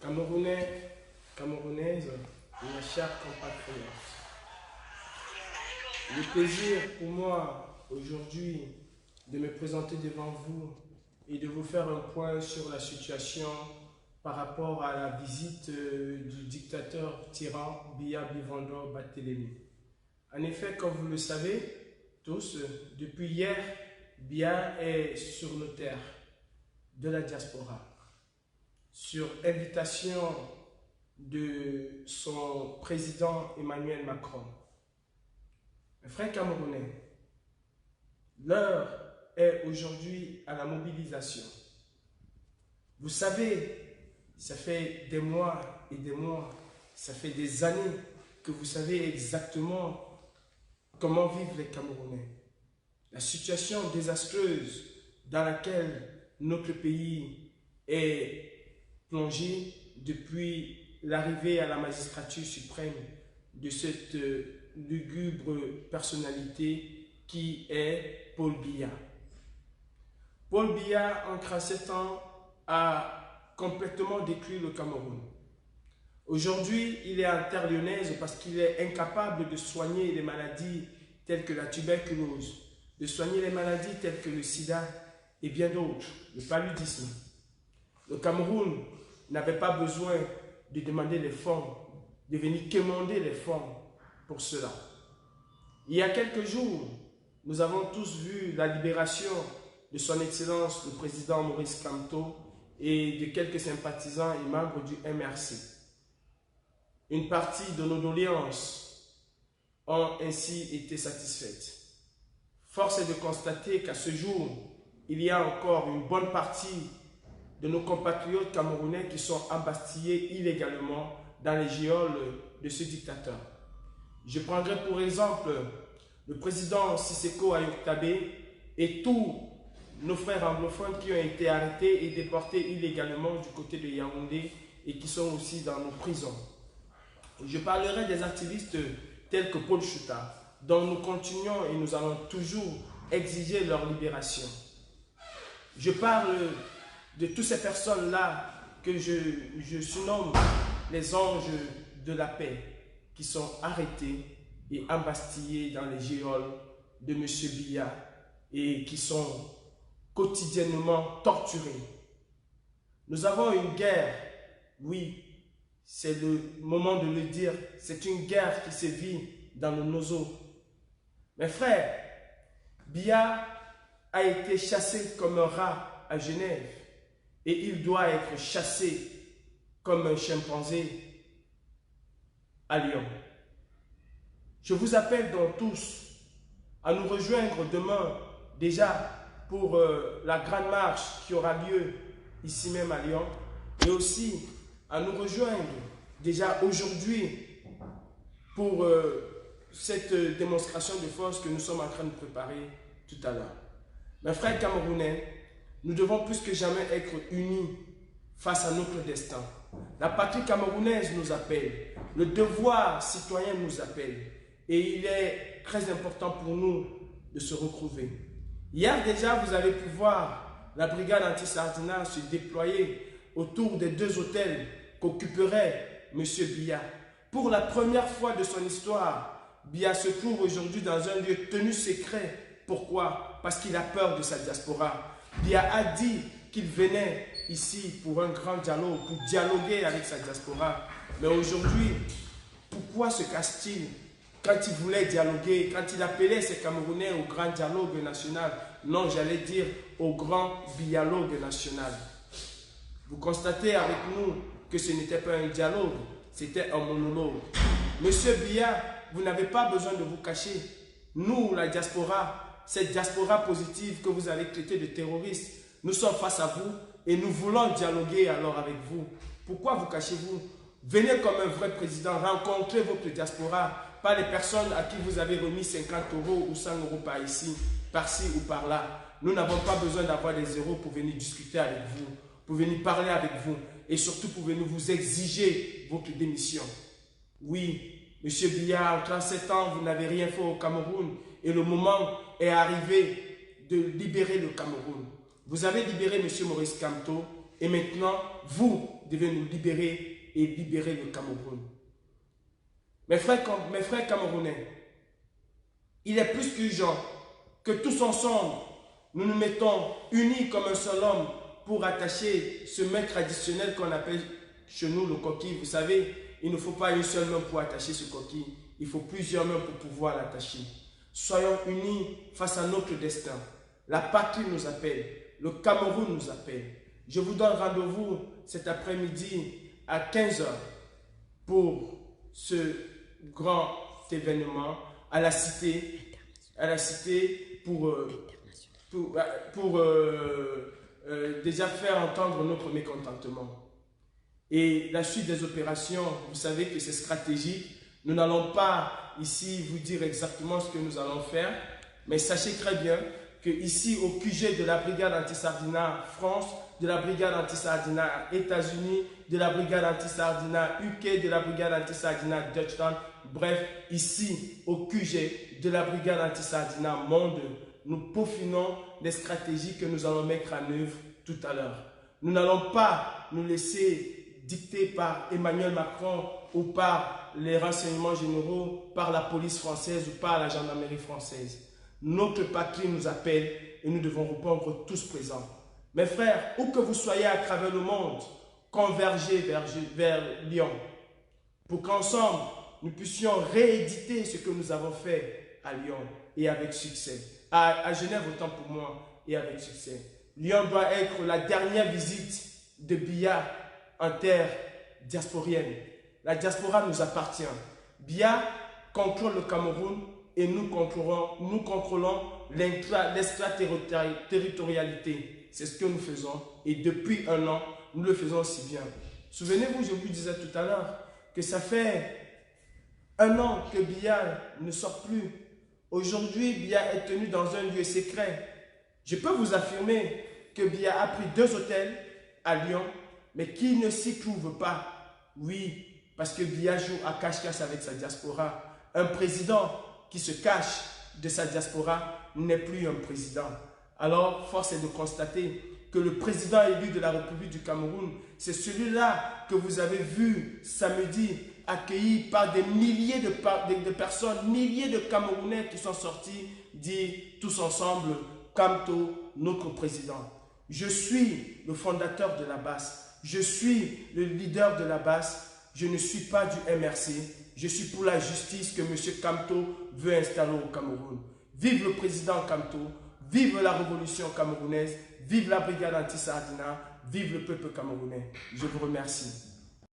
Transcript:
Camerounais, Camerounaises, mes chers compatriotes, le plaisir pour moi aujourd'hui de me présenter devant vous et de vous faire un point sur la situation par rapport à la visite du dictateur tyran Biya Bivando Barthélémy. En effet, comme vous le savez tous, depuis hier, Biya est sur nos terres de la diaspora, sur invitation de son président Emmanuel Macron. Mes frères camerounais, l'heure est aujourd'hui à la mobilisation. Vous savez, ça fait des mois et des mois, ça fait des années que vous savez exactement comment vivent les Camerounais. La situation désastreuse dans laquelle notre pays est plongé depuis l'arrivée à la magistrature suprême de cette lugubre personnalité qui est Paul Biya. Paul Biya, en 37 ans, a complètement détruit le Cameroun. Aujourd'hui, il est en terre lyonnaise parce qu'il est incapable de soigner les maladies telles que la tuberculose, de soigner les maladies telles que le sida et bien d'autres, le paludisme. Le Cameroun n'avait pas besoin de demander les fonds, de venir quémander les fonds pour cela. Il y a quelques jours, nous avons tous vu la libération de son Excellence le président Maurice Kamto et de quelques sympathisants et membres du MRC. Une partie de nos doléances ont ainsi été satisfaites. Force est de constater qu'à ce jour, il y a encore une bonne partie de nos compatriotes camerounais qui sont embastillés illégalement dans les geôles de ce dictateur. Je prendrai pour exemple le président Siseko Ayoktabe et tous nos frères anglophones qui ont été arrêtés et déportés illégalement du côté de Yaoundé et qui sont aussi dans nos prisons. Je parlerai des activistes tels que Paul Chouta, dont nous continuons et nous allons toujours exiger leur libération. Je parle de toutes ces personnes-là que je surnomme les anges de la paix, qui sont arrêtés et embastillés dans les geôles de M. Biya et qui sont quotidiennement torturés. Nous avons une guerre, oui, c'est le moment de le dire, c'est une guerre qui sévit dans le Nozo. Mes frères, Biya a été chassé comme un rat à Genève et il doit être chassé comme un chimpanzé à Lyon. Je vous appelle donc tous à nous rejoindre demain déjà pour la grande marche qui aura lieu ici même à Lyon et aussi à nous rejoindre déjà aujourd'hui pour cette démonstration de force que nous sommes en train de préparer tout à l'heure. Mes frères camerounais, nous devons plus que jamais être unis face à notre destin. La patrie camerounaise nous appelle, le devoir citoyen nous appelle et il est très important pour nous de se retrouver. Hier déjà, vous avez pu voir la brigade anti-sardinat se déployer autour des deux hôtels qu'occuperait M. Biya. Pour la première fois de son histoire, Biya se trouve aujourd'hui dans un lieu tenu secret. Pourquoi? Parce qu'il a peur de sa diaspora. Biya a dit qu'il venait ici pour un grand dialogue, pour dialoguer avec sa diaspora. Mais aujourd'hui, pourquoi se cache-t-il quand il voulait dialoguer, quand il appelait ses Camerounais au grand dialogue national? Non, j'allais dire au grand dialogue national. Vous constatez avec nous que ce n'était pas un dialogue, c'était un monologue. Monsieur Biya, vous n'avez pas besoin de vous cacher. Nous, la diaspora, cette diaspora positive que vous avez traitée de terroriste, nous sommes face à vous et nous voulons dialoguer alors avec vous. Pourquoi vous cachez-vous? Venez comme un vrai président, rencontrez votre diaspora, pas les personnes à qui vous avez remis 50 € ou 100 € par ici, par-ci ou par-là. Nous n'avons pas besoin d'avoir des euros pour venir discuter avec vous, pour venir parler avec vous et surtout pour venir vous exiger votre démission. Oui, M. Biya, en 37 ans, vous n'avez rien fait au Cameroun et le moment est arrivé de libérer le Cameroun. Vous avez libéré M. Maurice Kamto et maintenant, vous devez nous libérer et libérer le Cameroun. Mes frères camerounais, il est plus qu'urgent que tous ensemble, nous nous mettons unis comme un seul homme pour attacher ce main traditionnel qu'on appelle chez nous le coquille. Vous savez, il ne faut pas une seule main pour attacher ce coquille. Il faut plusieurs mains pour pouvoir l'attacher. Soyons unis face à notre destin. La patrie nous appelle. Le Cameroun nous appelle. Je vous donne rendez-vous cet après-midi à 15 h pour ce grand événement à la cité pour déjà faire entendre notre mécontentement. Et la suite des opérations, vous savez que c'est stratégique. Nous n'allons pas ici vous dire exactement ce que nous allons faire, mais sachez très bien que ici au QG de la brigade anti-sardinat France, de la brigade anti-sardinat États-Unis, de la brigade anti-sardinat UK, de la brigade anti-sardinat Deutschland, bref, ici au QG de la brigade anti-sardinat Monde, nous peaufinons les stratégies que nous allons mettre en œuvre tout à l'heure. Nous n'allons pas nous laisser dicter par Emmanuel Macron ou par les renseignements généraux, par la police française ou par la gendarmerie française. Notre patrie nous appelle et nous devons répondre tous présents. Mes frères, où que vous soyez à travers le monde, convergez vers Lyon pour qu'ensemble nous puissions rééditer ce que nous avons fait à Lyon et avec succès. À Genève autant pour moi et avec succès. Lyon doit être la dernière visite de Biya en terre diasporienne. La diaspora nous appartient. Biya contrôle le Cameroun et nous contrôlons l'extraterritorialité. C'est ce que nous faisons et depuis un an, nous le faisons si bien. Souvenez-vous, je vous disais tout à l'heure que ça fait un an que Biya ne sort plus. Aujourd'hui, Biya est tenu dans un lieu secret. Je peux vous affirmer que Biya a pris 2 hôtels à Lyon, mais qui ne s'y trouve pas. Oui, parce que Biya joue à cache-cache avec sa diaspora. Un président qui se cache de sa diaspora n'est plus un président. Alors, force est de constater que le président élu de la République du Cameroun, c'est celui-là que vous avez vu samedi, accueilli par des milliers de personnes, milliers de Camerounais qui sont sortis dire tous ensemble, Kamto, notre président. Je suis le fondateur de la BAS, je suis le leader de la BAS, je ne suis pas du MRC, je suis pour la justice que M. Kamto veut installer au Cameroun. Vive le président Kamto, vive la révolution camerounaise, vive la brigade anti-sardinat, vive le peuple camerounais. Je vous remercie.